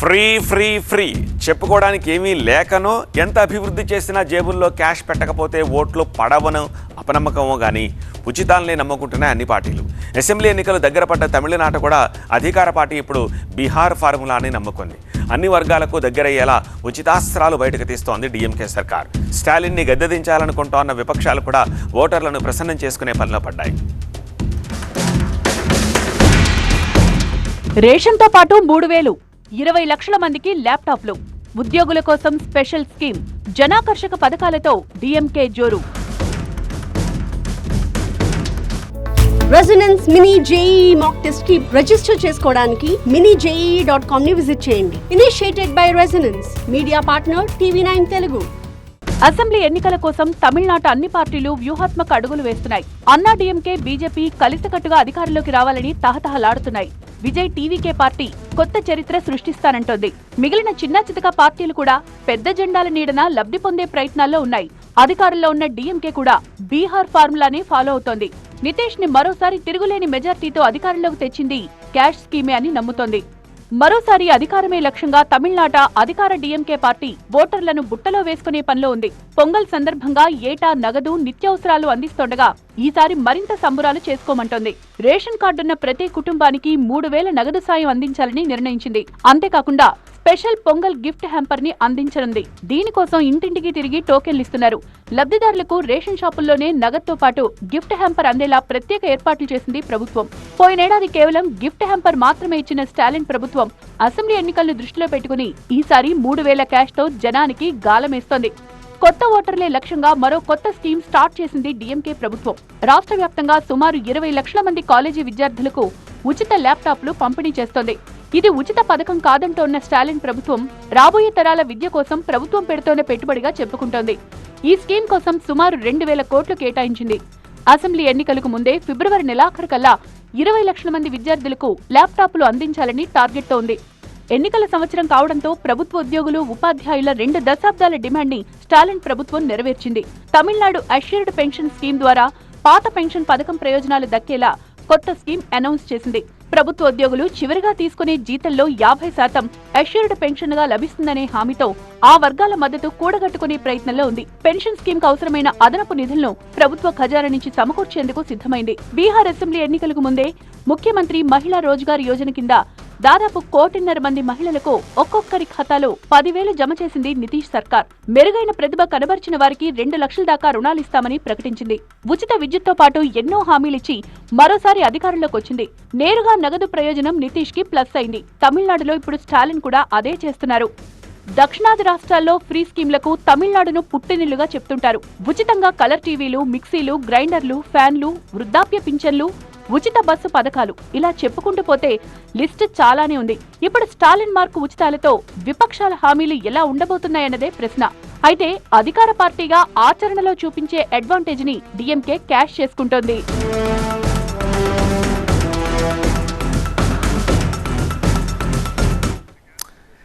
Free free free చెప్పుకోవడానికి ఏమీ లేకనో ఎంత అభివృద్ధి చేసినా జేబుల్లో క్యాష్ పెట్టకపోతే ఓట్లు పడవనో అపనమ్మకమో కానీ ఉచితాలనే నమ్ముకుంటున్నాయి అన్ని పార్టీలు. అసెంబ్లీ ఎన్నికలు దగ్గర పడ్డ తమిళనాట కూడా అధికార పార్టీ ఇప్పుడు బీహార్ ఫార్ములాని నమ్ముకుంది. అన్ని వర్గాలకు దగ్గరయ్యేలా ఉచితాస్త్రాలు బయటకు తీస్తోంది డీఎంకే సర్కార్. స్టాలిన్ని గద్దెదించాలనుకుంటోన్న విపక్షాలు కూడా ఓటర్లను ప్రసన్నం చేసుకునే పనిలో పడ్డాయి. రేషన్తో పాటు 3,000 20 లక్షల మందికి ల్యాప్టాప్లు, ఉద్యోగుల కోసం స్పెషల్ స్కీమ్, జనాకర్షక పథకాలతో డీఎంకే జోరు. Resonance mini JEE mock test కి రిజిస్టర్ చేసుకోవడానికి minijee.com ని విజిట్ చేయండి. Initiated by resonance, media partner TV9 Telugu. Assembly ఎన్నికల కోసం తమిళనాట అన్ని పార్టీలు వ్యూహాత్మక అడుగులు వేస్తున్నాయి. అన్నా డీఎంకే, బీజేపీ కలిసికట్టుగా అధికారంలోకి రావాలని తహతహలాడుతున్నాయి. విజయ్ టీవీకే పార్టీ కొత్త చరిత్ర సృష్టిస్తానంటోంది. మిగిలిన చిన్న చితక పార్టీలు కూడా పెద్ద జెండాల నీడన లబ్ధి పొందే ప్రయత్నాల్లో ఉన్నాయి. అధికారంలో ఉన్న డీఎంకే కూడా బీహార్ ఫార్ములానే ఫాలో అవుతోంది. నితీష్ ని మరోసారి తిరుగులేని మెజార్టీతో అధికారంలోకి తెచ్చింది క్యాష్ స్కీమే అని నమ్ముతోంది. మరోసారి అధికారమే లక్ష్యంగా తమిళనాట అధికార డీఎంకే పార్టీ ఓటర్లను బుట్టలో వేసుకునే పనిలో ఉంది. పొంగల్ సందర్భంగా ఏటా నగదు, నిత్యావసరాలు అందిస్తుండగా ఈసారి మరింత సంబురాలు చేసుకోమంటోంది. రేషన్ కార్డున్న ప్రతి కుటుంబానికి 3,000 నగదు సాయం అందించాలని నిర్ణయించింది. అంతేకాకుండా స్పెషల్ పొంగల్ గిఫ్ట్ హ్యాంపర్ ని అందించనుంది. దీనికోసం ఇంటింటికి తిరిగి టోకెన్లు ఇస్తున్నారు. లబ్ధిదారులకు రేషన్ షాపుల్లోనే నగదుతో పాటు గిఫ్ట్ హ్యాంపర్ అందేలా ప్రత్యేక ఏర్పాట్లు చేసింది ప్రభుత్వం. పోయినేడాది కేవలం గిఫ్ట్ హ్యాంపర్ మాత్రమే ఇచ్చిన స్టాలిన్ ప్రభుత్వం అసెంబ్లీ ఎన్నికలను దృష్టిలో పెట్టుకుని ఈసారి 3,000 క్యాష్ తో జనానికి గాలమేస్తోంది. కొత్త ఓటర్లే లక్ష్యంగా మరో కొత్త స్కీమ్ స్టార్ట్ చేసింది డీఎంకే ప్రభుత్వం. రాష్ట్ర వ్యాప్తంగా సుమారు 20 లక్షల మంది కాలేజీ విద్యార్థులకు ఉచిత ల్యాప్టాప్లు పంపిణీ చేస్తోంది. ఇది ఉచిత పథకం కాదంటోన్న స్టాలిన్ ప్రభుత్వం రాబోయే తరాల విద్య కోసం ప్రభుత్వం పెడుతోన్న పెట్టుబడిగా చెప్పుకుంటోంది. ఈ స్కీమ్ కోసం సుమారు 2,000 కోట్లు కేటాయించింది. అసెంబ్లీ ఎన్నికలకు ముందే ఫిబ్రవరి నెలాఖరుకల్లా 20 లక్షల మంది విద్యార్థులకు ల్యాప్టాప్లు అందించాలని టార్గెట్తో ఉంది. ఎన్నికల సంవత్సరం కావడంతో ప్రభుత్వ ఉద్యోగులు, ఉపాధ్యాయుల 2 దశాబ్దాల డిమాండ్ ని స్టాలిన్ ప్రభుత్వం నెరవేర్చింది. తమిళనాడు అష్యూర్డ్ పెన్షన్ స్కీమ్ ద్వారా పాత పెన్షన్ పథకం ప్రయోజనాలు దక్కేలా కొత్త స్కీమ్ అనౌన్స్ చేసింది. ప్రభుత్వ ఉద్యోగులు చివరిగా తీసుకునే జీతంలో 50% అష్యూర్డ్ పెన్షన్ గా లభిస్తుందనే హామీతో ఆ వర్గాల మద్దతు కూడగట్టుకునే ప్రయత్నంలో ఉంది. పెన్షన్ స్కీమ్ కు అవసరమైన అదనపు నిధులను ప్రభుత్వ ఖజానా నుంచి సమకూర్చేందుకు సిద్ధమైంది. బీహార్ అసెంబ్లీ ఎన్నికలకు ముందే ముఖ్యమంత్రి మహిళా రోజ్గార్ యోజన కింద దాదాపు 1,500,000 మంది మహిళలకు ఒక్కొక్కరి ఖాతాలో 10,000 జమ చేసింది నితీష్ సర్కార్. మెరుగైన ప్రతిభ కనబర్చిన వారికి 2 లక్షల దాకా రుణాలిస్తామని ప్రకటించింది. ఉచిత విద్యుత్తో పాటు ఎన్నో హామీలిచ్చి మరోసారి అధికారంలోకి వచ్చింది. నేరుగా నగదు ప్రయోజనం నితీష్ కి ప్లస్ అయింది. తమిళనాడులో ఇప్పుడు స్టాలిన్ కూడా అదే చేస్తున్నారు. దక్షిణాది రాష్ట్రాల్లో ఫ్రీ స్కీమ్లకు తమిళనాడును పుట్టినిల్లుగా చెప్తుంటారు. ఉచితంగా కలర్ టీవీలు, మిక్సీలు, గ్రైండర్లు, ఫ్యాన్లు, వృద్ధాప్య పింఛన్లు, ఉచిత బస్సు పథకాలు, ఇలా చెప్పుకుంటూ పోతే లిస్ట్ చాలానే ఉంది. ఇప్పుడు స్టాలిన్ మార్కు ఉచితాలతో విపక్షాల హామీలు ఎలా ఉండబోతున్నాయన్నదే ప్రశ్న. అయితే అధికార పార్టీగా ఆచరణలో చూపించే అడ్వాంటేజ్ ని డీఎంకే క్యాష్ చేసుకుంటోంది.